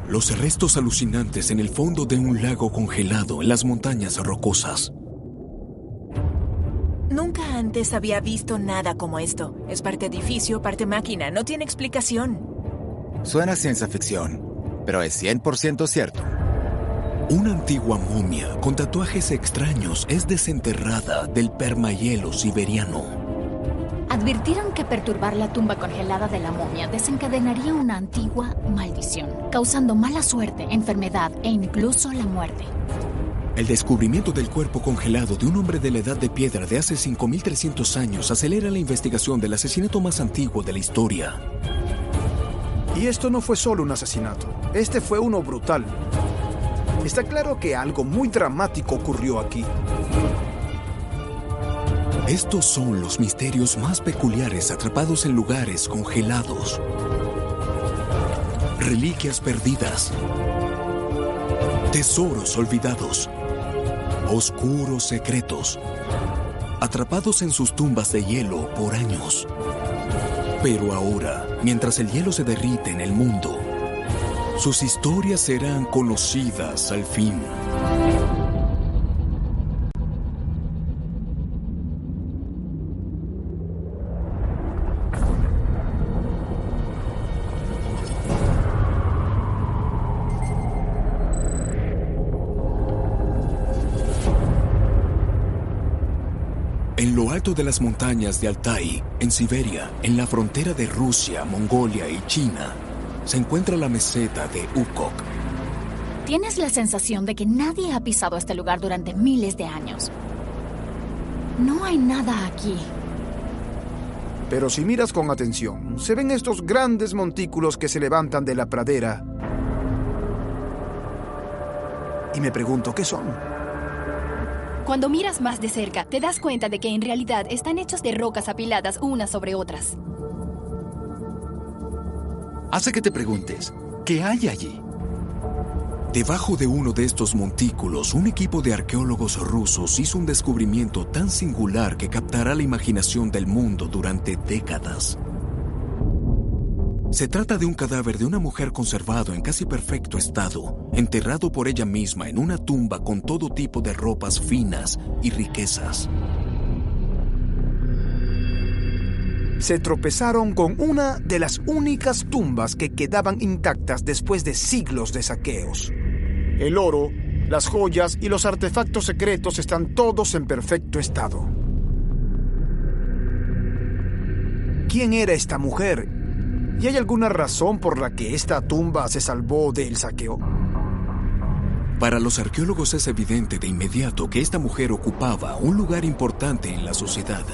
Los restos alucinantes en el fondo de un lago congelado en las montañas rocosas. Nunca antes había visto nada como esto. Es parte edificio, parte máquina. No tiene explicación. Suena a ciencia ficción, pero es 100% cierto. Una antigua momia con tatuajes extraños es desenterrada del permahielo siberiano. Advirtieron que perturbar la tumba congelada de la momia desencadenaría una antigua maldición, causando mala suerte, enfermedad e incluso la muerte. El descubrimiento del cuerpo congelado de un hombre de la Edad de Piedra de hace 5300 años acelera la investigación del asesinato más antiguo de la historia. Y esto no fue solo un asesinato. Este fue uno brutal. Está claro que algo muy dramático ocurrió aquí. Estos son los misterios más peculiares atrapados en lugares congelados. Reliquias perdidas. Tesoros olvidados. Oscuros secretos. Atrapados en sus tumbas de hielo por años. Pero ahora, mientras el hielo se derrite en el mundo, sus historias serán conocidas al fin. En lo alto de las montañas de Altai, en Siberia, en la frontera de Rusia, Mongolia y China, se encuentra la meseta de Ukok. Tienes la sensación de que nadie ha pisado este lugar durante miles de años. No hay nada aquí. Pero si miras con atención, se ven estos grandes montículos que se levantan de la pradera. Y me pregunto, ¿qué son? Cuando miras más de cerca, te das cuenta de que en realidad están hechos de rocas apiladas unas sobre otras. Hace que te preguntes, ¿qué hay allí? Debajo de uno de estos montículos, un equipo de arqueólogos rusos hizo un descubrimiento tan singular que captará la imaginación del mundo durante décadas. Se trata de un cadáver de una mujer conservado en casi perfecto estado, enterrado por ella misma en una tumba con todo tipo de ropas finas y riquezas. Se tropezaron con una de las únicas tumbas que quedaban intactas después de siglos de saqueos. El oro, las joyas y los artefactos secretos están todos en perfecto estado. ¿Quién era esta mujer? ¿Y hay alguna razón por la que esta tumba se salvó del saqueo? Para los arqueólogos es evidente de inmediato que esta mujer ocupaba un lugar importante en la sociedad.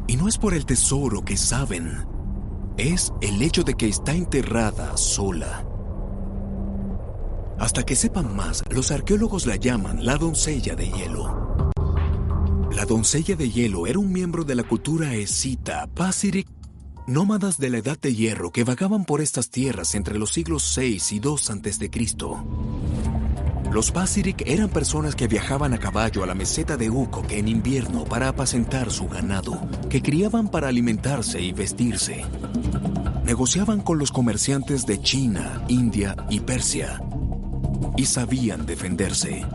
Y no es por el tesoro que saben, es el hecho de que está enterrada sola. Hasta que sepan más, los arqueólogos la llaman la doncella de hielo. La doncella de hielo era un miembro de la cultura escita, Pazyryk, nómadas de la Edad de Hierro que vagaban por estas tierras entre los siglos 6 y 2 a.C. Los Pazyryk eran personas que viajaban a caballo a la meseta de Ukok en invierno para apacentar su ganado, que criaban para alimentarse y vestirse. Negociaban con los comerciantes de China, India y Persia, y sabían defenderse.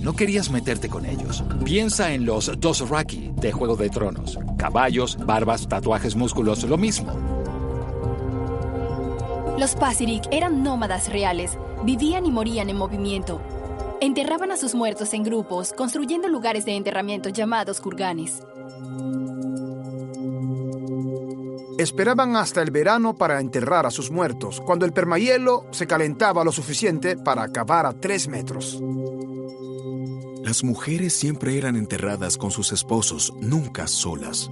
No querías meterte con ellos. Piensa en los Dothraki de Juego de Tronos. Caballos, barbas, tatuajes, músculos, lo mismo. Los Pazyryk eran nómadas reales. Vivían y morían en movimiento. Enterraban a sus muertos en grupos, construyendo lugares de enterramiento llamados kurganes. Esperaban hasta el verano para enterrar a sus muertos, cuando el permahielo se calentaba lo suficiente para cavar a 3 metros. Las mujeres siempre eran enterradas con sus esposos, nunca solas.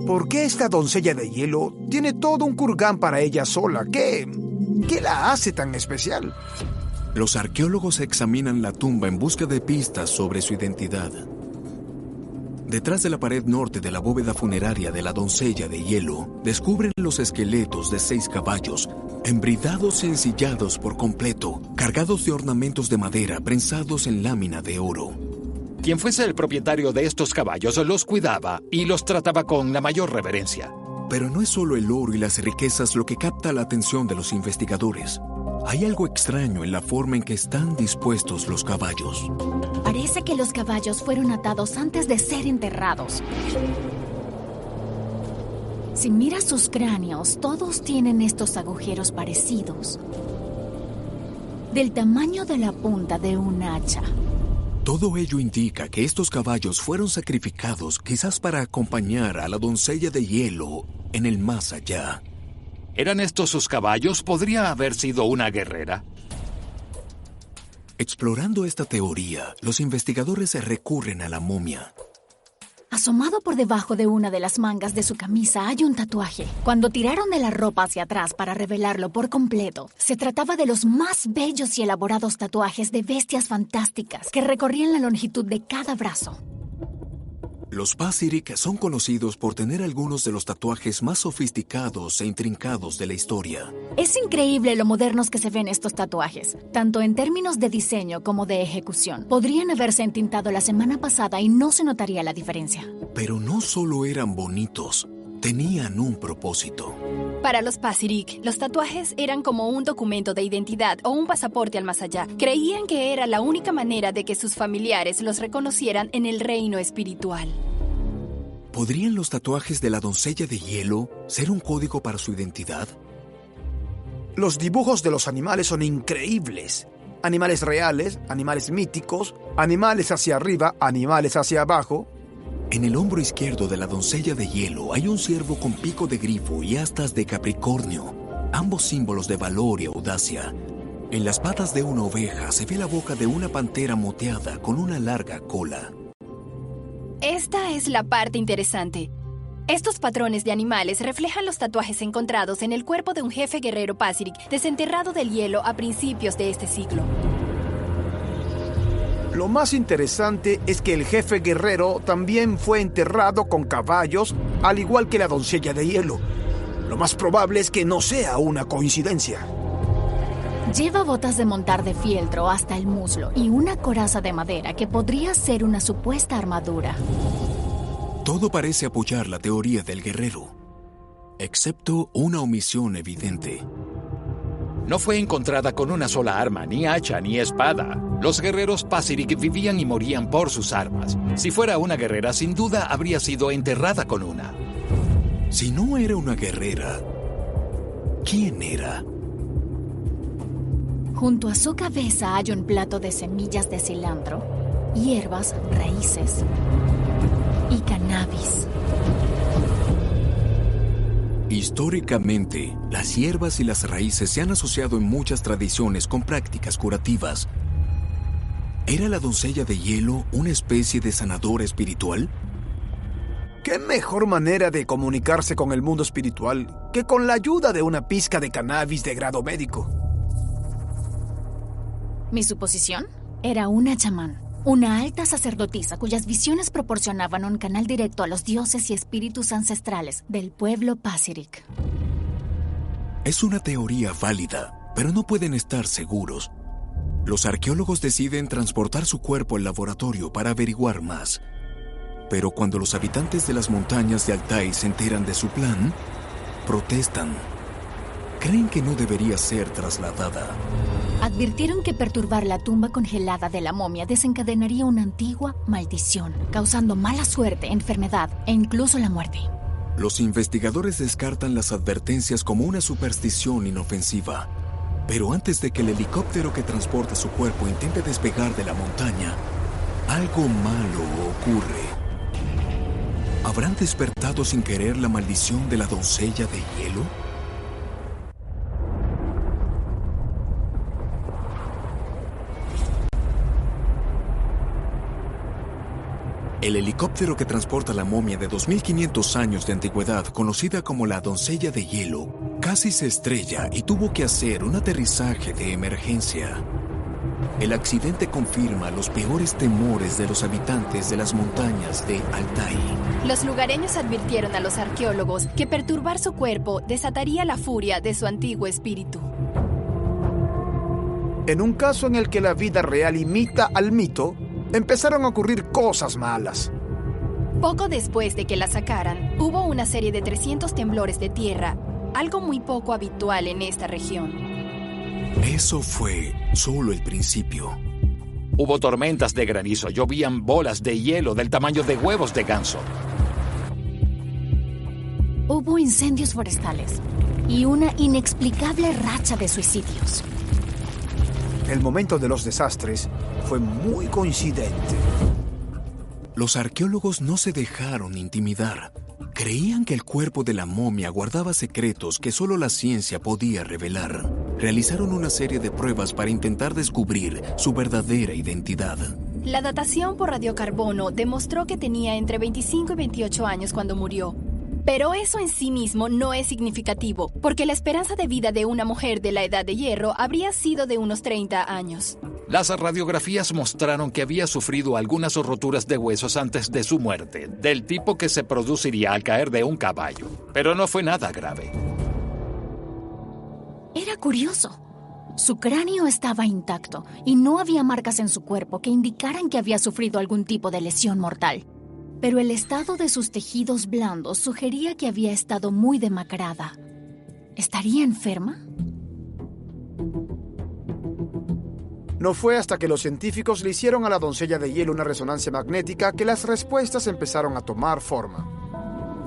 ¿Por qué esta doncella de hielo tiene todo un kurgán para ella sola? ¿Qué la hace tan especial? Los arqueólogos examinan la tumba en busca de pistas sobre su identidad. Detrás de la pared norte de la bóveda funeraria de la doncella de hielo, descubren los esqueletos de 6 caballos, embridados y ensillados por completo, cargados de ornamentos de madera prensados en lámina de oro. Quien fuese el propietario de estos caballos los cuidaba y los trataba con la mayor reverencia. Pero no es solo el oro y las riquezas lo que capta la atención de los investigadores. Hay algo extraño en la forma en que están dispuestos los caballos. Parece que los caballos fueron atados antes de ser enterrados. Si miras sus cráneos, todos tienen estos agujeros parecidos, del tamaño de la punta de un hacha. Todo ello indica que estos caballos fueron sacrificados quizás para acompañar a la doncella de hielo en el más allá. ¿Eran estos sus caballos? ¿Podría haber sido una guerrera? Explorando esta teoría, los investigadores recurren a la momia. Asomado por debajo de una de las mangas de su camisa hay un tatuaje. Cuando tiraron de la ropa hacia atrás para revelarlo por completo, se trataba de los más bellos y elaborados tatuajes de bestias fantásticas que recorrían la longitud de cada brazo. Los Pacific son conocidos por tener algunos de los tatuajes más sofisticados e intrincados de la historia. Es increíble lo modernos que se ven estos tatuajes, tanto en términos de diseño como de ejecución. Podrían haberse entintado la semana pasada y no se notaría la diferencia. Pero no solo eran bonitos, tenían un propósito. Para los Pacific, los tatuajes eran como un documento de identidad o un pasaporte al más allá. Creían que era la única manera de que sus familiares los reconocieran en el reino espiritual. ¿Podrían los tatuajes de la doncella de hielo ser un código para su identidad? Los dibujos de los animales son increíbles. Animales reales, animales míticos, animales hacia arriba, animales hacia abajo. En el hombro izquierdo de la doncella de hielo hay un ciervo con pico de grifo y astas de Capricornio, ambos símbolos de valor y audacia. En las patas de una oveja se ve la boca de una pantera moteada con una larga cola. Esta es la parte interesante. Estos patrones de animales reflejan los tatuajes encontrados en el cuerpo de un jefe guerrero Pacific desenterrado del hielo a principios de este siglo. Lo más interesante es que el jefe guerrero también fue enterrado con caballos, al igual que la doncella de hielo. Lo más probable es que no sea una coincidencia. Lleva botas de montar de fieltro hasta el muslo y una coraza de madera que podría ser una supuesta armadura. Todo parece apoyar la teoría del guerrero, excepto una omisión evidente. No fue encontrada con una sola arma, ni hacha, ni espada. Los guerreros Pacific vivían y morían por sus armas. Si fuera una guerrera, sin duda habría sido enterrada con una. Si no era una guerrera, ¿quién era? Junto a su cabeza hay un plato de semillas de cilantro, hierbas, raíces y cannabis. Históricamente, las hierbas y las raíces se han asociado en muchas tradiciones con prácticas curativas. ¿Era la doncella de hielo una especie de sanador espiritual? ¿Qué mejor manera de comunicarse con el mundo espiritual que con la ayuda de una pizca de cannabis de grado médico? Mi suposición era una chamán, una alta sacerdotisa cuyas visiones proporcionaban un canal directo a los dioses y espíritus ancestrales del pueblo Pacific. Es una teoría válida, pero no pueden estar seguros. Los arqueólogos deciden transportar su cuerpo al laboratorio para averiguar más. Pero cuando los habitantes de las montañas de Altai se enteran de su plan, protestan. Creen que no debería ser trasladada. Advirtieron que perturbar la tumba congelada de la momia desencadenaría una antigua maldición, causando mala suerte, enfermedad e incluso la muerte. Los investigadores descartan las advertencias como una superstición inofensiva. Pero antes de que el helicóptero que transporta su cuerpo intente despegar de la montaña, algo malo ocurre. ¿Habrán despertado sin querer la maldición de la doncella de hielo? El helicóptero que transporta la momia de 2500 años de antigüedad, conocida como la doncella de hielo, casi se estrella y tuvo que hacer un aterrizaje de emergencia. El accidente confirma los peores temores de los habitantes de las montañas de Altai. Los lugareños advirtieron a los arqueólogos que perturbar su cuerpo desataría la furia de su antiguo espíritu. En un caso en el que la vida real imita al mito, empezaron a ocurrir cosas malas. Poco después de que la sacaran, hubo una serie de 300 temblores de tierra, algo muy poco habitual en esta región. Eso fue solo el principio. Hubo tormentas de granizo, llovían bolas de hielo del tamaño de huevos de ganso. Hubo incendios forestales y una inexplicable racha de suicidios. El momento de los desastres fue muy coincidente. Los arqueólogos no se dejaron intimidar. Creían que el cuerpo de la momia guardaba secretos que solo la ciencia podía revelar. Realizaron una serie de pruebas para intentar descubrir su verdadera identidad. La datación por radiocarbono demostró que tenía entre 25 y 28 años cuando murió. Pero eso en sí mismo no es significativo, porque la esperanza de vida de una mujer de la edad de hierro habría sido de unos 30 años. Las radiografías mostraron que había sufrido algunas roturas de huesos antes de su muerte, del tipo que se produciría al caer de un caballo. Pero no fue nada grave. Era curioso. Su cráneo estaba intacto y no había marcas en su cuerpo que indicaran que había sufrido algún tipo de lesión mortal. Pero el estado de sus tejidos blandos sugería que había estado muy demacrada. ¿Estaría enferma? No fue hasta que los científicos le hicieron a la doncella de hielo una resonancia magnética que las respuestas empezaron a tomar forma.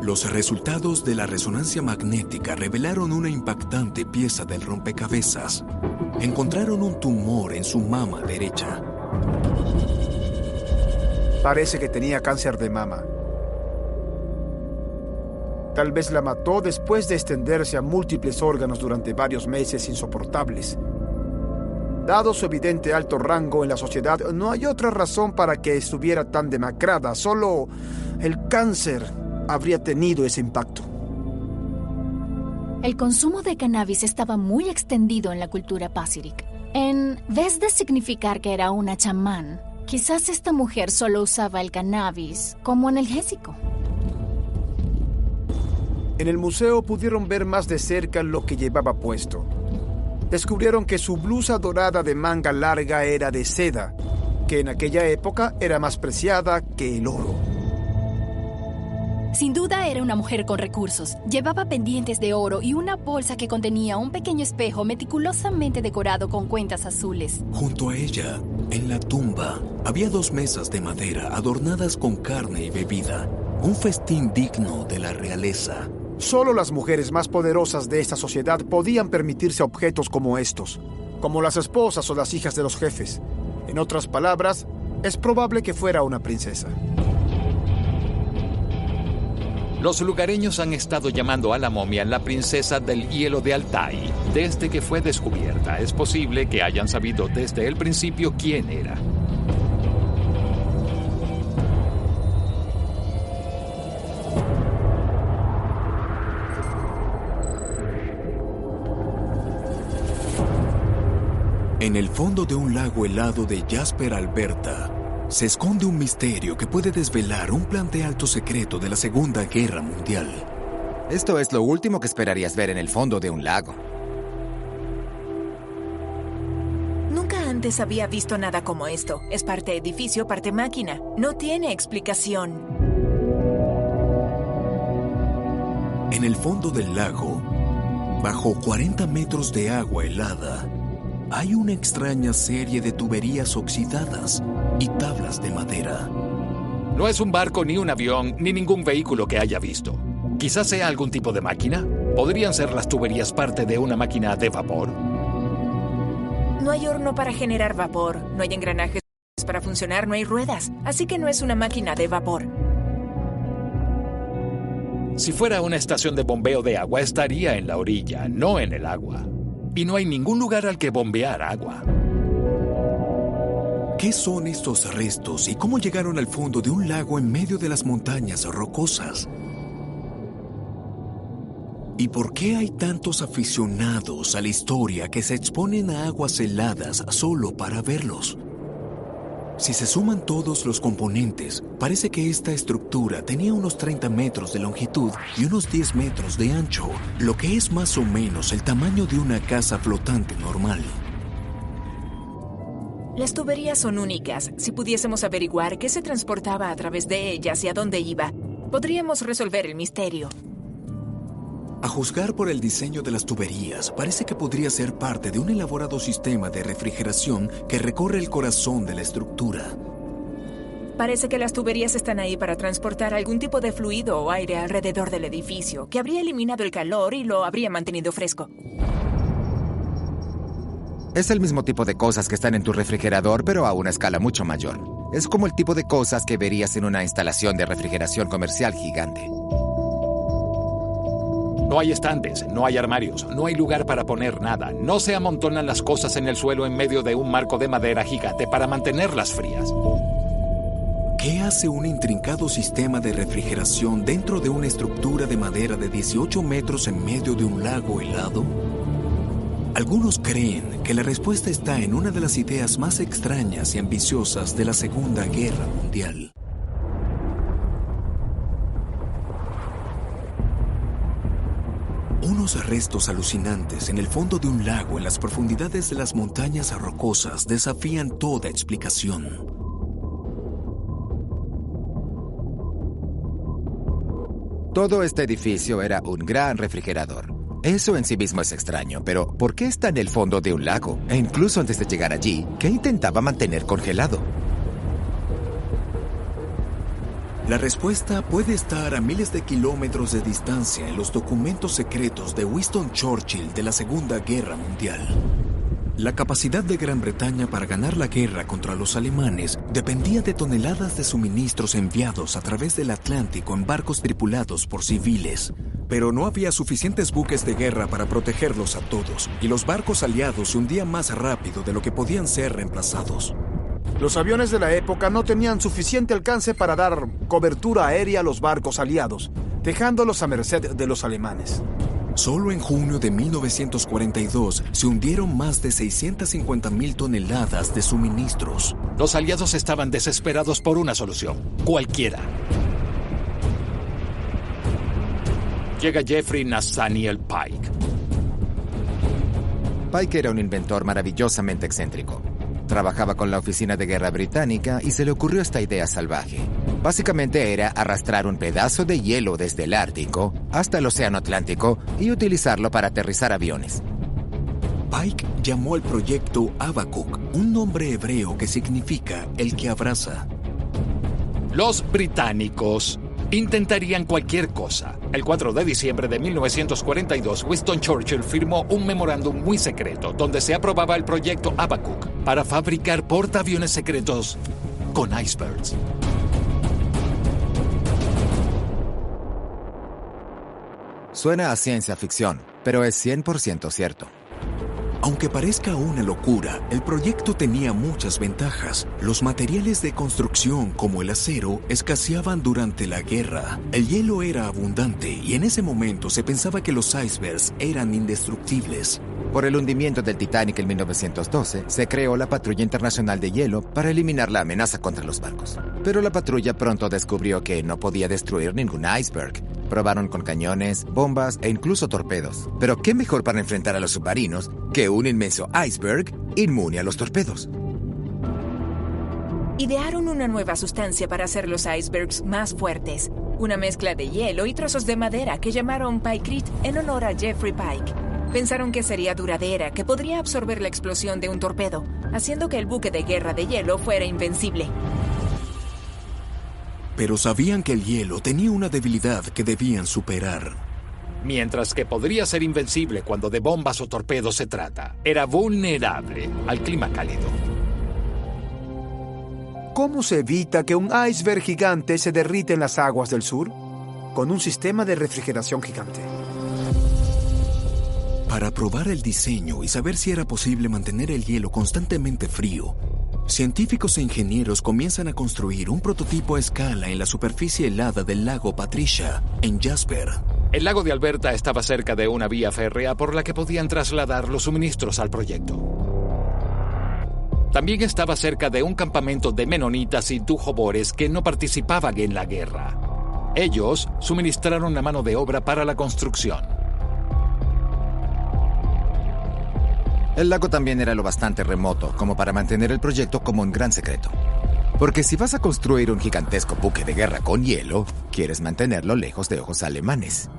Los resultados de la resonancia magnética revelaron una impactante pieza del rompecabezas. Encontraron un tumor en su mama derecha. Parece que tenía cáncer de mama. Tal vez la mató después de extenderse a múltiples órganos durante varios meses insoportables. Dado su evidente alto rango en la sociedad, no hay otra razón para que estuviera tan demacrada. Solo el cáncer habría tenido ese impacto. El consumo de cannabis estaba muy extendido en la cultura Pacific. En vez de significar que era una chamán, quizás esta mujer solo usaba el cannabis como analgésico. En el museo pudieron ver más de cerca lo que llevaba puesto. Descubrieron que su blusa dorada de manga larga era de seda, que en aquella época era más preciada que el oro. Sin duda era una mujer con recursos. Llevaba pendientes de oro y una bolsa que contenía un pequeño espejo meticulosamente decorado con cuentas azules. Junto a ella, en la tumba, había 2 mesas de madera adornadas con carne y bebida. Un festín digno de la realeza. Solo las mujeres más poderosas de esta sociedad podían permitirse objetos como estos, como las esposas o las hijas de los jefes. En otras palabras, es probable que fuera una princesa. Los lugareños han estado llamando a la momia la princesa del hielo de Altai desde que fue descubierta. Es posible que hayan sabido desde el principio quién era. En el fondo de un lago helado de Jasper, Alberta, se esconde un misterio que puede desvelar un plan de alto secreto de la Segunda Guerra Mundial. Esto es lo último que esperarías ver en el fondo de un lago. Nunca antes había visto nada como esto. Es parte edificio, parte máquina. No tiene explicación. En el fondo del lago, bajo 40 metros de agua helada, hay una extraña serie de tuberías oxidadas y tablas de madera. No es un barco, ni un avión, ni ningún vehículo que haya visto. Quizás sea algún tipo de máquina. ¿Podrían ser las tuberías parte de una máquina de vapor? No hay horno para generar vapor, no hay engranajes para funcionar, no hay ruedas. Así que no es una máquina de vapor. Si fuera una estación de bombeo de agua, estaría en la orilla, no en el agua. Y no hay ningún lugar al que bombear agua. ¿Qué son estos restos y cómo llegaron al fondo de un lago en medio de las montañas rocosas? ¿Y por qué hay tantos aficionados a la historia que se exponen a aguas heladas solo para verlos? Si se suman todos los componentes, parece que esta estructura tenía unos 30 metros de longitud y unos 10 metros de ancho, lo que es más o menos el tamaño de una casa flotante normal. Las tuberías son únicas. Si pudiésemos averiguar qué se transportaba a través de ellas y a dónde iba, podríamos resolver el misterio. A juzgar por el diseño de las tuberías, parece que podría ser parte de un elaborado sistema de refrigeración que recorre el corazón de la estructura. Parece que las tuberías están ahí para transportar algún tipo de fluido o aire alrededor del edificio, que habría eliminado el calor y lo habría mantenido fresco. Es el mismo tipo de cosas que están en tu refrigerador, pero a una escala mucho mayor. Es como el tipo de cosas que verías en una instalación de refrigeración comercial gigante. No hay estantes, no hay armarios, no hay lugar para poner nada. No se amontonan las cosas en el suelo en medio de un marco de madera gigante para mantenerlas frías. ¿Qué hace un intrincado sistema de refrigeración dentro de una estructura de madera de 18 metros en medio de un lago helado? Algunos creen que la respuesta está en una de las ideas más extrañas y ambiciosas de la Segunda Guerra Mundial. Unos restos alucinantes en el fondo de un lago en las profundidades de las montañas rocosas desafían toda explicación. Todo este edificio era un gran refrigerador. Eso en sí mismo es extraño, pero ¿por qué está en el fondo de un lago? E incluso antes de llegar allí, ¿qué intentaba mantener congelado? La respuesta puede estar a miles de kilómetros de distancia en los documentos secretos de Winston Churchill de la Segunda Guerra Mundial. La capacidad de Gran Bretaña para ganar la guerra contra los alemanes dependía de toneladas de suministros enviados a través del Atlántico en barcos tripulados por civiles. Pero no había suficientes buques de guerra para protegerlos a todos, y los barcos aliados se hundían más rápido de lo que podían ser reemplazados. Los aviones de la época no tenían suficiente alcance para dar cobertura aérea a los barcos aliados, dejándolos a merced de los alemanes. Solo en junio de 1942 se hundieron más de 650,000 toneladas de suministros. Los aliados estaban desesperados por una solución, cualquiera. Llega Jeffrey Nathaniel Pike. Pike era un inventor maravillosamente excéntrico. Trabajaba con la Oficina de Guerra Británica y se le ocurrió esta idea salvaje. Básicamente era arrastrar un pedazo de hielo desde el Ártico hasta el Océano Atlántico y utilizarlo para aterrizar aviones. Pike llamó al proyecto Habacuc, un nombre hebreo que significa el que abraza. Los británicos intentarían cualquier cosa. El 4 de diciembre de 1942, Winston Churchill firmó un memorándum muy secreto donde se aprobaba el proyecto Habacuc para fabricar portaaviones secretos con icebergs. Suena a ciencia ficción, pero es 100% cierto. Aunque parezca una locura, el proyecto tenía muchas ventajas. Los materiales de construcción, como el acero, escaseaban durante la guerra. El hielo era abundante y en ese momento se pensaba que los icebergs eran indestructibles. Por el hundimiento del Titanic en 1912, se creó la Patrulla Internacional de Hielo para eliminar la amenaza contra los barcos. Pero la patrulla pronto descubrió que no podía destruir ningún iceberg. Probaron con cañones, bombas e incluso torpedos. Pero ¿qué mejor para enfrentar a los submarinos que un inmenso iceberg inmune a los torpedos? Idearon una nueva sustancia para hacer los icebergs más fuertes. Una mezcla de hielo y trozos de madera que llamaron Pykrete en honor a Jeffrey Pike. Pensaron que sería duradera, que podría absorber la explosión de un torpedo, haciendo que el buque de guerra de hielo fuera invencible. Pero sabían que el hielo tenía una debilidad que debían superar. Mientras que podría ser invencible cuando de bombas o torpedos se trata, era vulnerable al clima cálido. ¿Cómo se evita que un iceberg gigante se derrite en las aguas del sur? Con un sistema de refrigeración gigante. Para probar el diseño y saber si era posible mantener el hielo constantemente frío, científicos e ingenieros comienzan a construir un prototipo a escala en la superficie helada del lago Patricia, en Jasper. El lago de Alberta estaba cerca de una vía férrea por la que podían trasladar los suministros al proyecto. También estaba cerca de un campamento de menonitas y dujobores que no participaban en la guerra. Ellos suministraron la mano de obra para la construcción. El lago también era lo bastante remoto como para mantener el proyecto como un gran secreto. Porque si vas a construir un gigantesco buque de guerra con hielo, quieres mantenerlo lejos de ojos alemanes.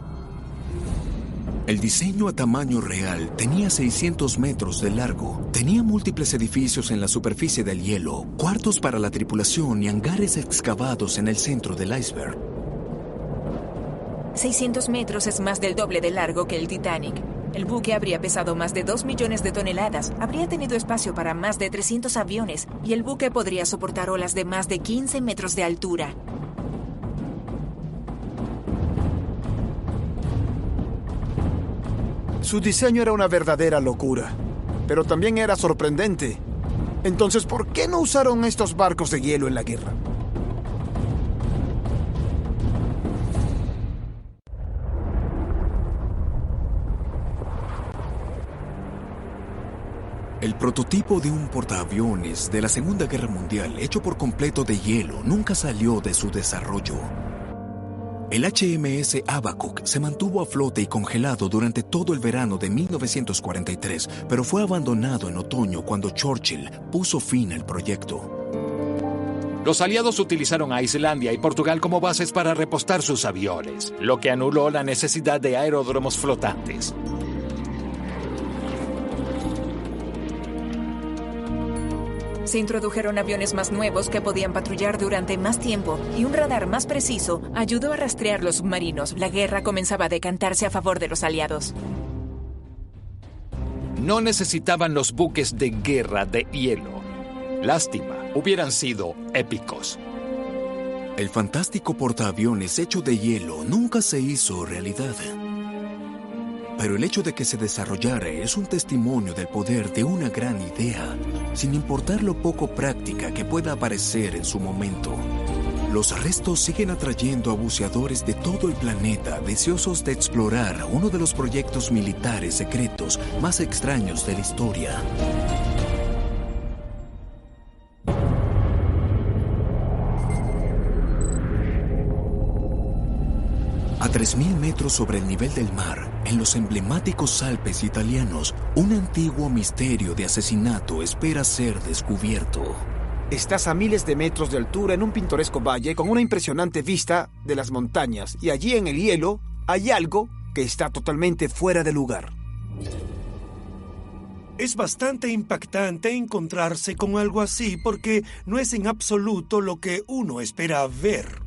El diseño a tamaño real tenía 600 metros de largo. Tenía múltiples edificios en la superficie del hielo, cuartos para la tripulación y hangares excavados en el centro del iceberg. 600 metros es más del doble de largo que el Titanic. El buque habría pesado más de 2 millones de toneladas, habría tenido espacio para más de 300 aviones y el buque podría soportar olas de más de 15 metros de altura. Su diseño era una verdadera locura, pero también era sorprendente. Entonces, ¿por qué no usaron estos barcos de hielo en la guerra? El prototipo de un portaaviones de la Segunda Guerra Mundial, hecho por completo de hielo, nunca salió de su desarrollo. El HMS Abacook se mantuvo a flote y congelado durante todo el verano de 1943, pero fue abandonado en otoño cuando Churchill puso fin al proyecto. Los aliados utilizaron a Islandia y Portugal como bases para repostar sus aviones, lo que anuló la necesidad de aeródromos flotantes. Se introdujeron aviones más nuevos que podían patrullar durante más tiempo y un radar más preciso ayudó a rastrear los submarinos. La guerra comenzaba a decantarse a favor de los aliados. No necesitaban los buques de guerra de hielo. Lástima, hubieran sido épicos. El fantástico portaaviones hecho de hielo nunca se hizo realidad. Pero el hecho de que se desarrollara es un testimonio del poder de una gran idea, sin importar lo poco práctica que pueda parecer en su momento. Los restos siguen atrayendo a buceadores de todo el planeta deseosos de explorar uno de los proyectos militares secretos más extraños de la historia. A 3.000 metros sobre el nivel del mar, en los emblemáticos Alpes italianos, un antiguo misterio de asesinato espera ser descubierto. Estás a miles de metros de altura en un pintoresco valle con una impresionante vista de las montañas y allí en el hielo hay algo que está totalmente fuera de lugar. Es bastante impactante encontrarse con algo así porque no es en absoluto lo que uno espera ver.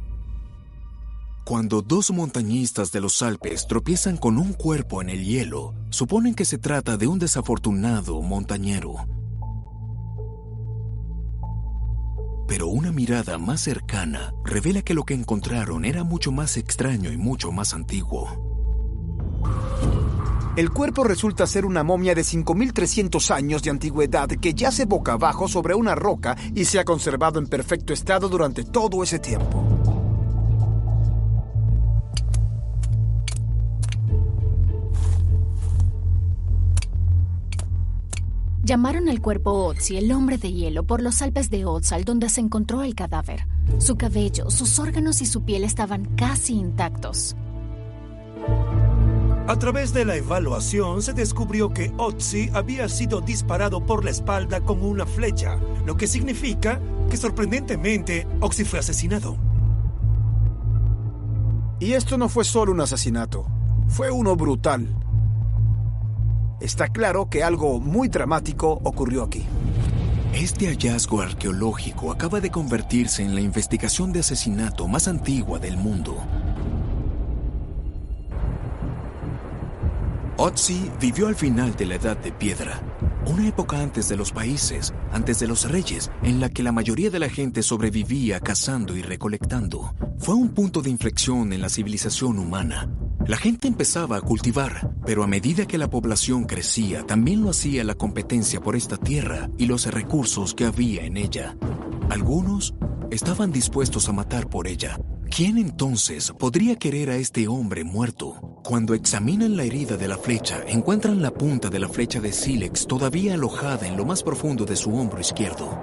Cuando dos montañistas de los Alpes tropiezan con un cuerpo en el hielo, suponen que se trata de un desafortunado montañero. Pero una mirada más cercana revela que lo que encontraron era mucho más extraño y mucho más antiguo. El cuerpo resulta ser una momia de 5.300 años de antigüedad que yace boca abajo sobre una roca y se ha conservado en perfecto estado durante todo ese tiempo. Llamaron al cuerpo Otzi, el hombre de hielo, por los Alpes de Otzal, donde se encontró el cadáver. Su cabello, sus órganos y su piel estaban casi intactos. A través de la evaluación se descubrió que Otzi había sido disparado por la espalda con una flecha, lo que significa que sorprendentemente Otzi fue asesinado. Y esto no fue solo un asesinato, fue uno brutal. Está claro que algo muy dramático ocurrió aquí. Este hallazgo arqueológico acaba de convertirse en la investigación de asesinato más antigua del mundo. Otzi vivió al final de la Edad de Piedra, una época antes de los países, antes de los reyes, en la que la mayoría de la gente sobrevivía cazando y recolectando. Fue un punto de inflexión en la civilización humana. La gente empezaba a cultivar, pero a medida que la población crecía, también lo hacía la competencia por esta tierra y los recursos que había en ella. Algunos estaban dispuestos a matar por ella. ¿Quién entonces podría querer a este hombre muerto? Cuando examinan la herida de la flecha, encuentran la punta de la flecha de sílex todavía alojada en lo más profundo de su hombro izquierdo.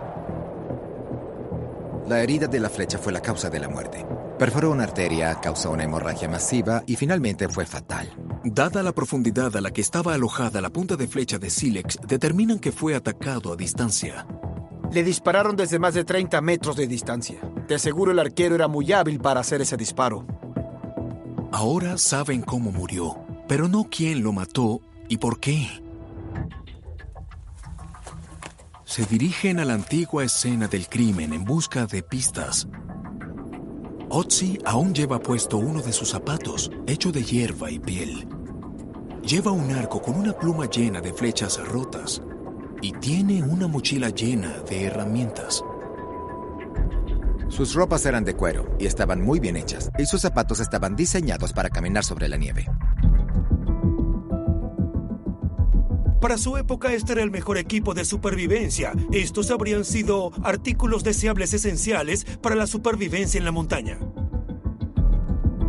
La herida de la flecha fue la causa de la muerte. Perforó una arteria, causó una hemorragia masiva y finalmente fue fatal. Dada la profundidad a la que estaba alojada la punta de flecha de sílex, determinan que fue atacado a distancia. Le dispararon desde más de 30 metros de distancia. De seguro el arquero era muy hábil para hacer ese disparo. Ahora saben cómo murió. pero no quién lo mató y por qué. Se dirigen a la antigua escena del crimen en busca de pistas. Otzi aún lleva puesto uno de sus zapatos, hecho de hierba y piel. Lleva un arco con una pluma llena de flechas rotas y tiene una mochila llena de herramientas. Sus ropas eran de cuero y estaban muy bien hechas, y sus zapatos estaban diseñados para caminar sobre la nieve. Para su época, este era el mejor equipo de supervivencia. Estos habrían sido artículos deseables esenciales para la supervivencia en la montaña.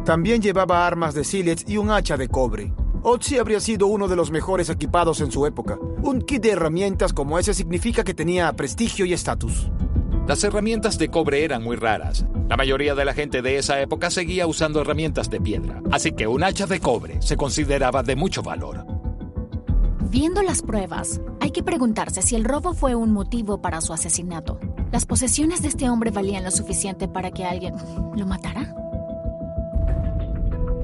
También llevaba armas de sílex y un hacha de cobre. Otzi habría sido uno de los mejores equipados en su época. Un kit de herramientas como ese significa que tenía prestigio y estatus. Las herramientas de cobre eran muy raras. La mayoría de la gente de esa época seguía usando herramientas de piedra, así que un hacha de cobre se consideraba de mucho valor. Viendo las pruebas, hay que preguntarse si el robo fue un motivo para su asesinato. ¿Las posesiones de este hombre valían lo suficiente para que alguien lo matara?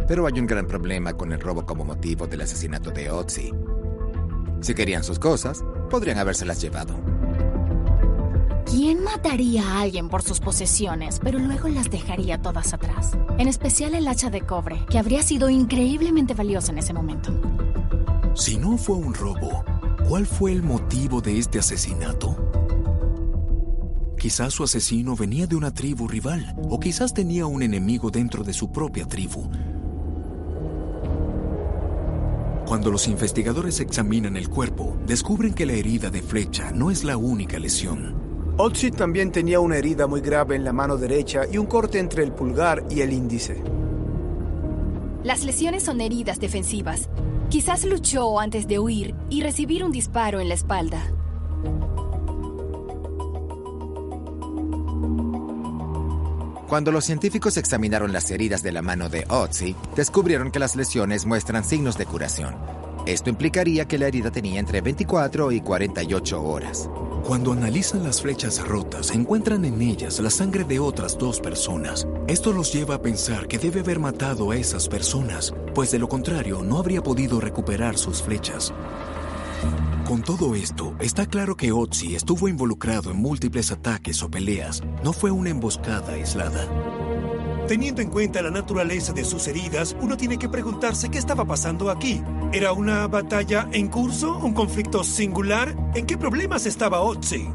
Pero hay un gran problema con el robo como motivo del asesinato de Otzi. Si querían sus cosas, podrían habérselas llevado. ¿Quién mataría a alguien por sus posesiones, pero luego las dejaría todas atrás? En especial el hacha de cobre, que habría sido increíblemente valiosa en ese momento. Si no fue un robo, ¿cuál fue el motivo de este asesinato? Quizás su asesino venía de una tribu rival, o quizás tenía un enemigo dentro de su propia tribu. Cuando los investigadores examinan el cuerpo, descubren que la herida de flecha no es la única lesión. Otzi también tenía una herida muy grave en la mano derecha y un corte entre el pulgar y el índice. Las lesiones son heridas defensivas. Quizás luchó antes de huir y recibir un disparo en la espalda. Cuando los científicos examinaron las heridas de la mano de Otzi, descubrieron que las lesiones muestran signos de curación. Esto implicaría que la herida tenía entre 24 y 48 horas. Cuando analizan las flechas rotas, encuentran en ellas la sangre de otras 2 personas. Esto los lleva a pensar que debe haber matado a esas personas, pues de lo contrario no habría podido recuperar sus flechas. Con todo esto, está claro que Otzi estuvo involucrado en múltiples ataques o peleas. No fue una emboscada aislada. Teniendo en cuenta la naturaleza de sus heridas, uno tiene que preguntarse qué estaba pasando aquí. ¿Era una batalla en curso? ¿Un conflicto singular? ¿En qué problemas estaba Otzi?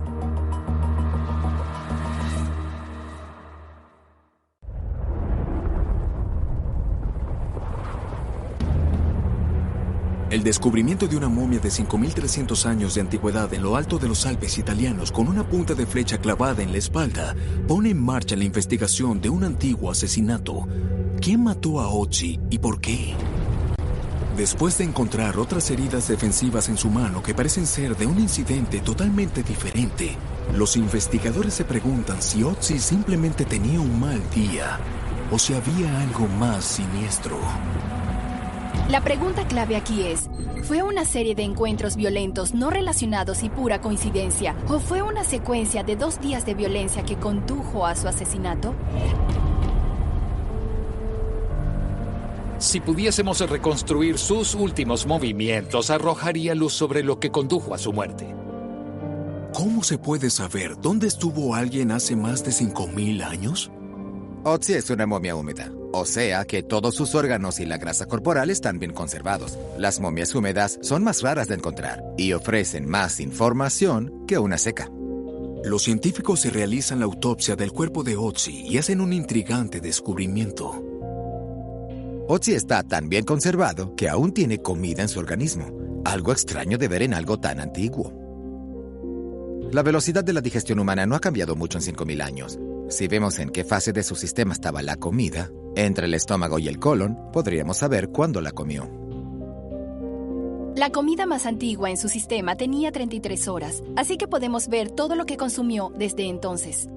El descubrimiento de una momia de 5.300 años de antigüedad en lo alto de los Alpes italianos con una punta de flecha clavada en la espalda pone en marcha la investigación de un antiguo asesinato. ¿Quién mató a Otzi y por qué? Después de encontrar otras heridas defensivas en su mano que parecen ser de un incidente totalmente diferente, los investigadores se preguntan si Otzi simplemente tenía un mal día o si había algo más siniestro. La pregunta clave aquí es, ¿fue una serie de encuentros violentos no relacionados y pura coincidencia? ¿O fue una secuencia de 2 días de violencia que condujo a su asesinato? Si pudiésemos reconstruir sus últimos movimientos, arrojaría luz sobre lo que condujo a su muerte. ¿Cómo se puede saber dónde estuvo alguien hace más de 5.000 años? Otzi es una momia húmeda, o sea que todos sus órganos y la grasa corporal están bien conservados. Las momias húmedas son más raras de encontrar y ofrecen más información que una seca. Los científicos se realizan la autopsia del cuerpo de Otzi y hacen un intrigante descubrimiento. Otzi está tan bien conservado que aún tiene comida en su organismo, algo extraño de ver en algo tan antiguo. La velocidad de la digestión humana no ha cambiado mucho en 5.000 años. Si vemos en qué fase de su sistema estaba la comida, entre el estómago y el colon, podríamos saber cuándo la comió. La comida más antigua en su sistema tenía 33 horas, así que podemos ver todo lo que consumió desde entonces.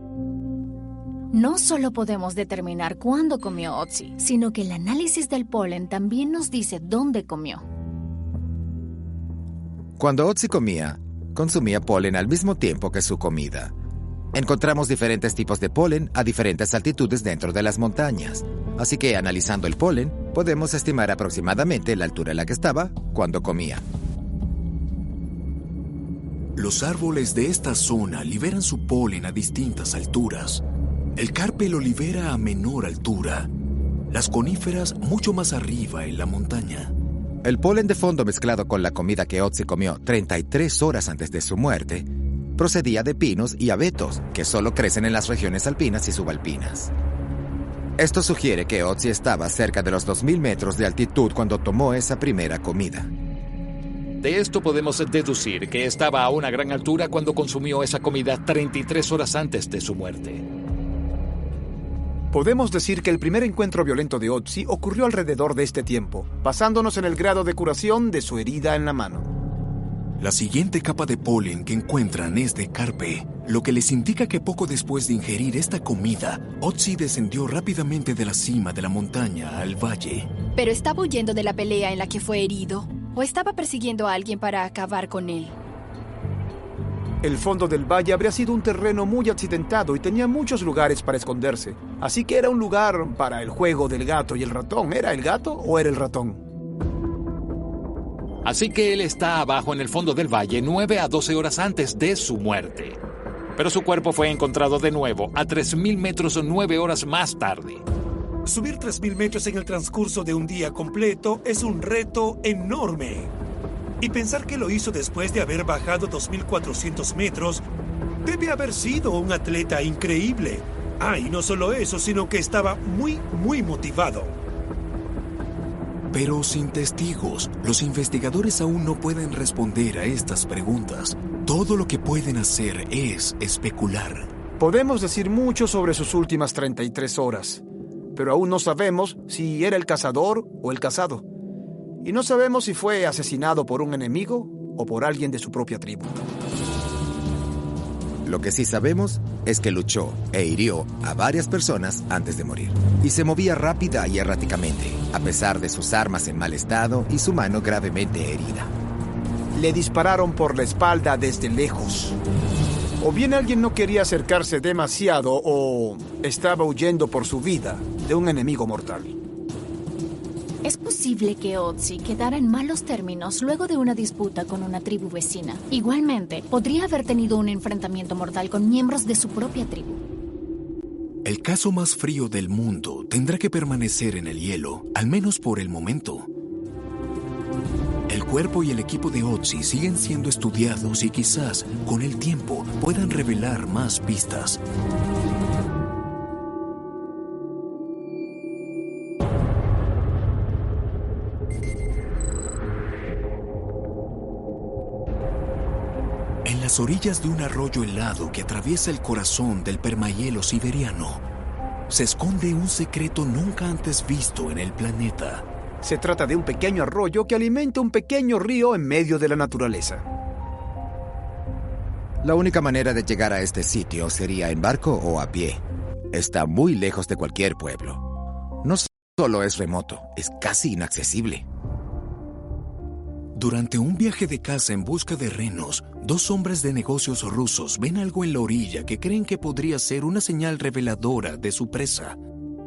No solo podemos determinar cuándo comió Otzi, sino que el análisis del polen también nos dice dónde comió. Cuando Otzi comía, consumía polen al mismo tiempo que su comida. Encontramos diferentes tipos de polen a diferentes altitudes dentro de las montañas. Así que, analizando el polen, podemos estimar aproximadamente la altura en la que estaba cuando comía. Los árboles de esta zona liberan su polen a distintas alturas. El carpe lo libera a menor altura. Las coníferas mucho más arriba en la montaña. El polen de fondo mezclado con la comida que Otzi comió 33 horas antes de su muerte procedía de pinos y abetos, que solo crecen en las regiones alpinas y subalpinas. Esto sugiere que Otzi estaba cerca de los 2.000 metros de altitud cuando tomó esa primera comida. De esto podemos deducir que estaba a una gran altura cuando consumió esa comida 33 horas antes de su muerte. Podemos decir que el primer encuentro violento de Otzi ocurrió alrededor de este tiempo, basándonos en el grado de curación de su herida en la mano. La siguiente capa de polen que encuentran es de carpe, lo que les indica que poco después de ingerir esta comida, Otzi descendió rápidamente de la cima de la montaña al valle. ¿Pero estaba huyendo de la pelea en la que fue herido? ¿O estaba persiguiendo a alguien para acabar con él? El fondo del valle habría sido un terreno muy accidentado y tenía muchos lugares para esconderse. Así que era un lugar para el juego del gato y el ratón. ¿Era el gato o era el ratón? Así que él está abajo en el fondo del valle 9 a 12 horas antes de su muerte. Pero su cuerpo fue encontrado de nuevo a 3.000 metros 9 horas más tarde. Subir 3.000 metros en el transcurso de un día completo es un reto enorme. Y pensar que lo hizo después de haber bajado 2.400 metros debe haber sido un atleta increíble. Y no solo eso, sino que estaba muy motivado. Pero sin testigos, los investigadores aún no pueden responder a estas preguntas. Todo lo que pueden hacer es especular. Podemos decir mucho sobre sus últimas 33 horas, pero aún no sabemos si era el cazador o el cazado. Y no sabemos si fue asesinado por un enemigo o por alguien de su propia tribu. Lo que sí sabemos es que luchó e hirió a varias personas antes de morir. Y se movía rápida y erráticamente, a pesar de sus armas en mal estado y su mano gravemente herida. Le dispararon por la espalda desde lejos. O bien alguien no quería acercarse demasiado o estaba huyendo por su vida de un enemigo mortal. Es posible que Otzi quedara en malos términos luego de una disputa con una tribu vecina. Igualmente, podría haber tenido un enfrentamiento mortal con miembros de su propia tribu. El caso más frío del mundo tendrá que permanecer en el hielo, al menos por el momento. El cuerpo y el equipo de Otzi siguen siendo estudiados y quizás, con el tiempo, puedan revelar más pistas. En las orillas de un arroyo helado que atraviesa el corazón del permahielo siberiano, se esconde un secreto nunca antes visto en el planeta. Se trata de un pequeño arroyo que alimenta un pequeño río en medio de la naturaleza. La única manera de llegar a este sitio sería en barco o a pie. Está muy lejos de cualquier pueblo. No solo es remoto, es casi inaccesible. Durante un viaje de caza en busca de renos, dos hombres de negocios rusos ven algo en la orilla que creen que podría ser una señal reveladora de su presa.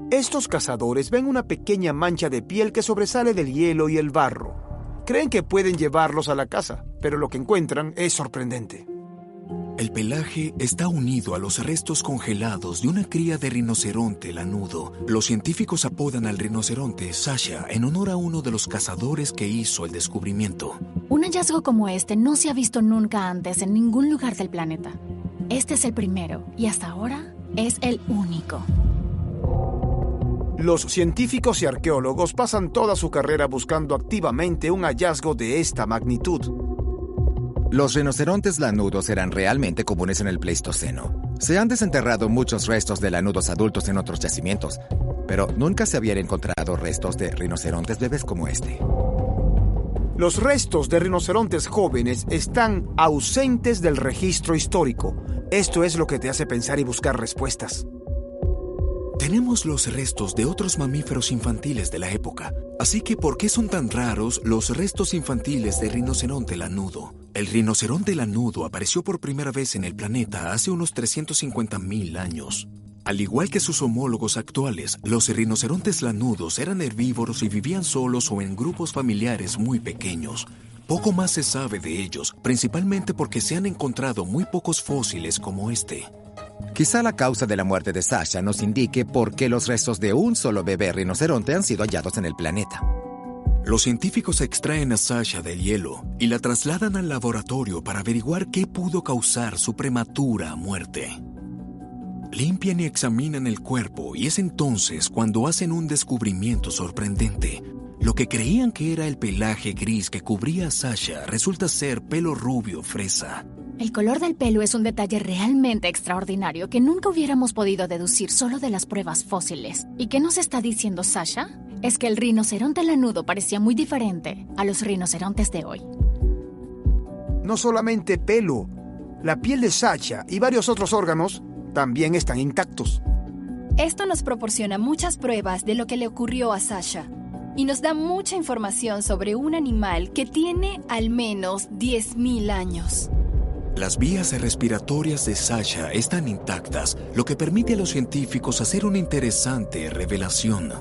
Estos cazadores ven una pequeña mancha de piel que sobresale del hielo y el barro. Creen que pueden llevarlos a la casa, pero lo que encuentran es sorprendente. El pelaje está unido a los restos congelados de una cría de rinoceronte lanudo. Los científicos apodan al rinoceronte Sasha en honor a uno de los cazadores que hizo el descubrimiento. Un hallazgo como este no se ha visto nunca antes en ningún lugar del planeta. Este es el primero y hasta ahora es el único. Los científicos y arqueólogos pasan toda su carrera buscando activamente un hallazgo de esta magnitud. Los rinocerontes lanudos eran realmente comunes en el Pleistoceno. Se han desenterrado muchos restos de lanudos adultos en otros yacimientos, pero nunca se habían encontrado restos de rinocerontes bebés como este. Los restos de rinocerontes jóvenes están ausentes del registro histórico. Esto es lo que te hace pensar y buscar respuestas. Tenemos los restos de otros mamíferos infantiles de la época. Así que, ¿por qué son tan raros los restos infantiles de rinoceronte lanudo? El rinoceronte lanudo apareció por primera vez en el planeta hace unos 350.000 años. Al igual que sus homólogos actuales, los rinocerontes lanudos eran herbívoros y vivían solos o en grupos familiares muy pequeños. Poco más se sabe de ellos, principalmente porque se han encontrado muy pocos fósiles como este. Quizá la causa de la muerte de Sasha nos indique por qué los restos de un solo bebé rinoceronte han sido hallados en el planeta. Los científicos extraen a Sasha del hielo y la trasladan al laboratorio para averiguar qué pudo causar su prematura muerte. Limpian y examinan el cuerpo y es entonces cuando hacen un descubrimiento sorprendente. Lo que creían que era el pelaje gris que cubría a Sasha resulta ser pelo rubio fresa. El color del pelo es un detalle realmente extraordinario que nunca hubiéramos podido deducir solo de las pruebas fósiles. ¿Y qué nos está diciendo Sasha? Es que el rinoceronte lanudo parecía muy diferente a los rinocerontes de hoy. No solamente pelo, la piel de Sasha y varios otros órganos también están intactos. Esto nos proporciona muchas pruebas de lo que le ocurrió a Sasha y nos da mucha información sobre un animal que tiene al menos 10.000 años. Las vías respiratorias de Sasha están intactas, lo que permite a los científicos hacer una interesante revelación.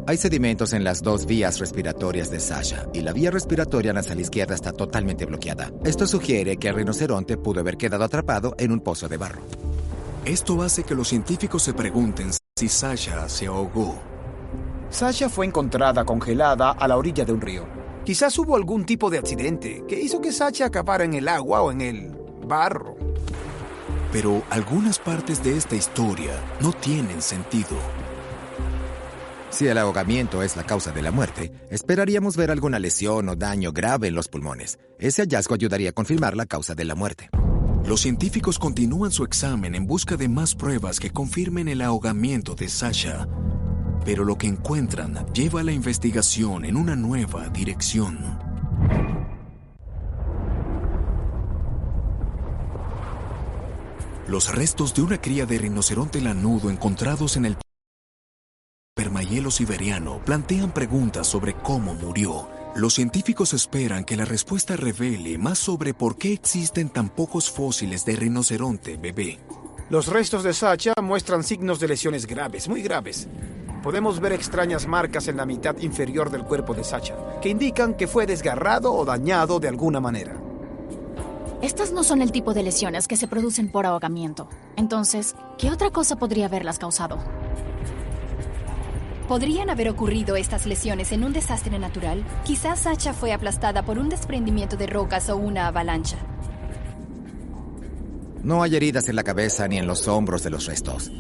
Hay sedimentos en las dos vías respiratorias de Sasha y la vía respiratoria nasal izquierda está totalmente bloqueada. Esto sugiere que el rinoceronte pudo haber quedado atrapado en un pozo de barro. Esto hace que los científicos se pregunten si Sasha se ahogó. Sasha fue encontrada congelada a la orilla de un río. Quizás hubo algún tipo de accidente que hizo que Sasha acabara en el agua o en el barro. Pero algunas partes de esta historia no tienen sentido. Si el ahogamiento es la causa de la muerte, esperaríamos ver alguna lesión o daño grave en los pulmones. Ese hallazgo ayudaría a confirmar la causa de la muerte. Los científicos continúan su examen en busca de más pruebas que confirmen el ahogamiento de Sasha. Pero lo que encuentran lleva a la investigación en una nueva dirección. Los restos de una cría de rinoceronte lanudo encontrados en el permahielo siberiano plantean preguntas sobre cómo murió. Los científicos esperan que la respuesta revele más sobre por qué existen tan pocos fósiles de rinoceronte bebé. Los restos de Sasha muestran signos de lesiones graves, muy graves. Podemos ver extrañas marcas en la mitad inferior del cuerpo de Sasha, que indican que fue desgarrado o dañado de alguna manera. Estas no son el tipo de lesiones que se producen por ahogamiento. Entonces, ¿qué otra cosa podría haberlas causado? ¿Podrían haber ocurrido estas lesiones en un desastre natural? Quizás Sasha fue aplastada por un desprendimiento de rocas o una avalancha. No hay heridas en la cabeza ni en los hombros de los restos.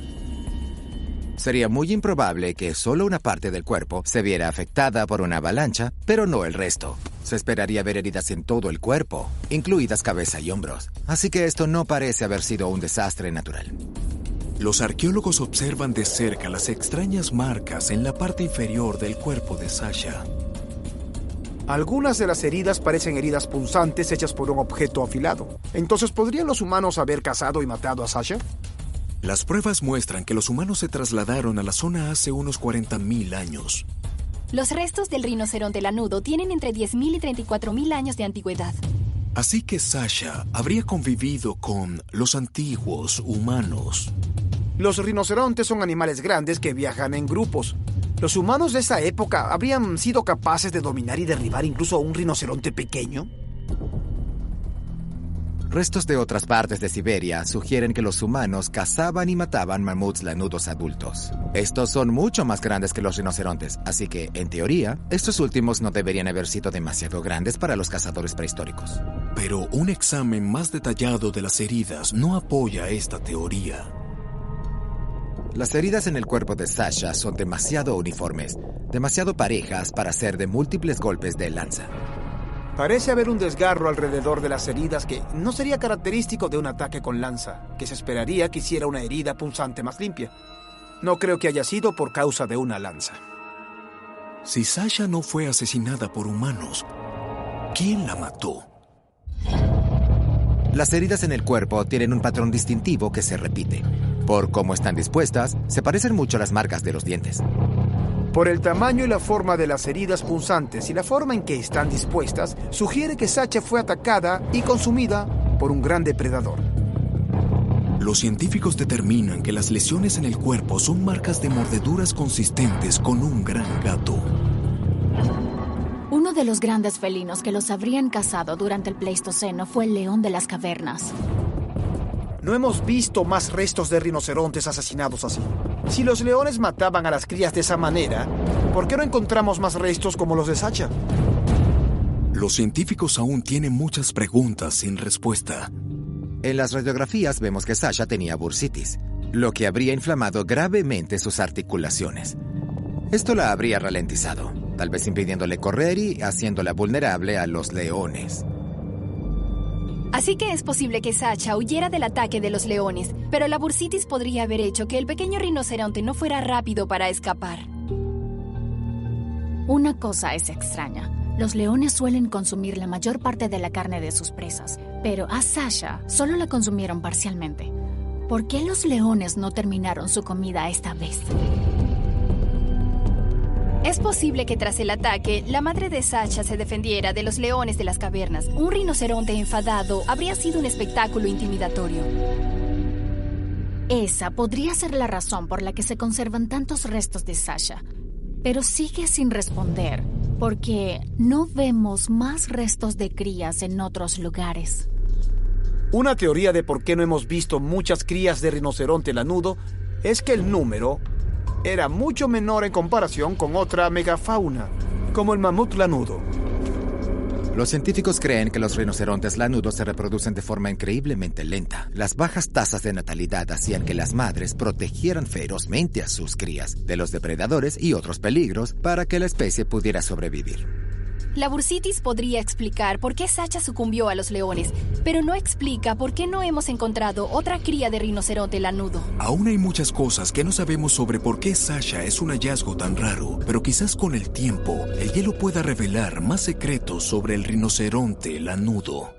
Sería muy improbable que solo una parte del cuerpo se viera afectada por una avalancha, pero no el resto. Se esperaría ver heridas en todo el cuerpo, incluidas cabeza y hombros. Así que esto no parece haber sido un desastre natural. Los arqueólogos observan de cerca las extrañas marcas en la parte inferior del cuerpo de Sasha. Algunas de las heridas parecen heridas punzantes hechas por un objeto afilado. Entonces, ¿podrían los humanos haber cazado y matado a Sasha? Las pruebas muestran que los humanos se trasladaron a la zona hace unos 40.000 años. Los restos del rinoceronte lanudo tienen entre 10.000 y 34.000 años de antigüedad. Así que Sasha habría convivido con los antiguos humanos. Los rinocerontes son animales grandes que viajan en grupos. ¿Los humanos de esa época habrían sido capaces de dominar y derribar incluso a un rinoceronte pequeño? Restos de otras partes de Siberia sugieren que los humanos cazaban y mataban mamuts lanudos adultos. Estos son mucho más grandes que los rinocerontes, así que, en teoría, estos últimos no deberían haber sido demasiado grandes para los cazadores prehistóricos. Pero un examen más detallado de las heridas no apoya esta teoría. Las heridas en el cuerpo de Sasha son demasiado uniformes, demasiado parejas para ser de múltiples golpes de lanza. Parece haber un desgarro alrededor de las heridas que no sería característico de un ataque con lanza, que se esperaría que hiciera una herida punzante más limpia. No creo que haya sido por causa de una lanza. Si Sasha no fue asesinada por humanos, ¿quién la mató? Las heridas en el cuerpo tienen un patrón distintivo que se repite. Por cómo están dispuestas, se parecen mucho a las marcas de los dientes. Por el tamaño y la forma de las heridas punzantes y la forma en que están dispuestas, sugiere que Sasha fue atacada y consumida por un gran depredador. Los científicos determinan que las lesiones en el cuerpo son marcas de mordeduras consistentes con un gran gato. Uno de los grandes felinos que los habrían cazado durante el Pleistoceno fue el león de las cavernas. No hemos visto más restos de rinocerontes asesinados así. Si los leones mataban a las crías de esa manera, ¿por qué no encontramos más restos como los de Sasha? Los científicos aún tienen muchas preguntas sin respuesta. En las radiografías vemos que Sasha tenía bursitis, lo que habría inflamado gravemente sus articulaciones. Esto la habría ralentizado, tal vez impidiéndole correr y haciéndola vulnerable a los leones. Así que es posible que Sasha huyera del ataque de los leones, pero la bursitis podría haber hecho que el pequeño rinoceronte no fuera rápido para escapar. Una cosa es extraña. Los leones suelen consumir la mayor parte de la carne de sus presas, pero a Sasha solo la consumieron parcialmente. ¿Por qué los leones no terminaron su comida esta vez? Es posible que tras el ataque, la madre de Sasha se defendiera de los leones de las cavernas. Un rinoceronte enfadado habría sido un espectáculo intimidatorio. Esa podría ser la razón por la que se conservan tantos restos de Sasha. Pero sigue sin responder, porque no vemos más restos de crías en otros lugares. Una teoría de por qué no hemos visto muchas crías de rinoceronte lanudo es que el número era mucho menor en comparación con otra megafauna, como el mamut lanudo. Los científicos creen que los rinocerontes lanudos se reproducen de forma increíblemente lenta. Las bajas tasas de natalidad hacían que las madres protegieran ferozmente a sus crías de los depredadores y otros peligros para que la especie pudiera sobrevivir. La bursitis podría explicar por qué Sasha sucumbió a los leones, pero no explica por qué no hemos encontrado otra cría de rinoceronte lanudo. Aún hay muchas cosas que no sabemos sobre por qué Sasha es un hallazgo tan raro, pero quizás con el tiempo, el hielo pueda revelar más secretos sobre el rinoceronte lanudo.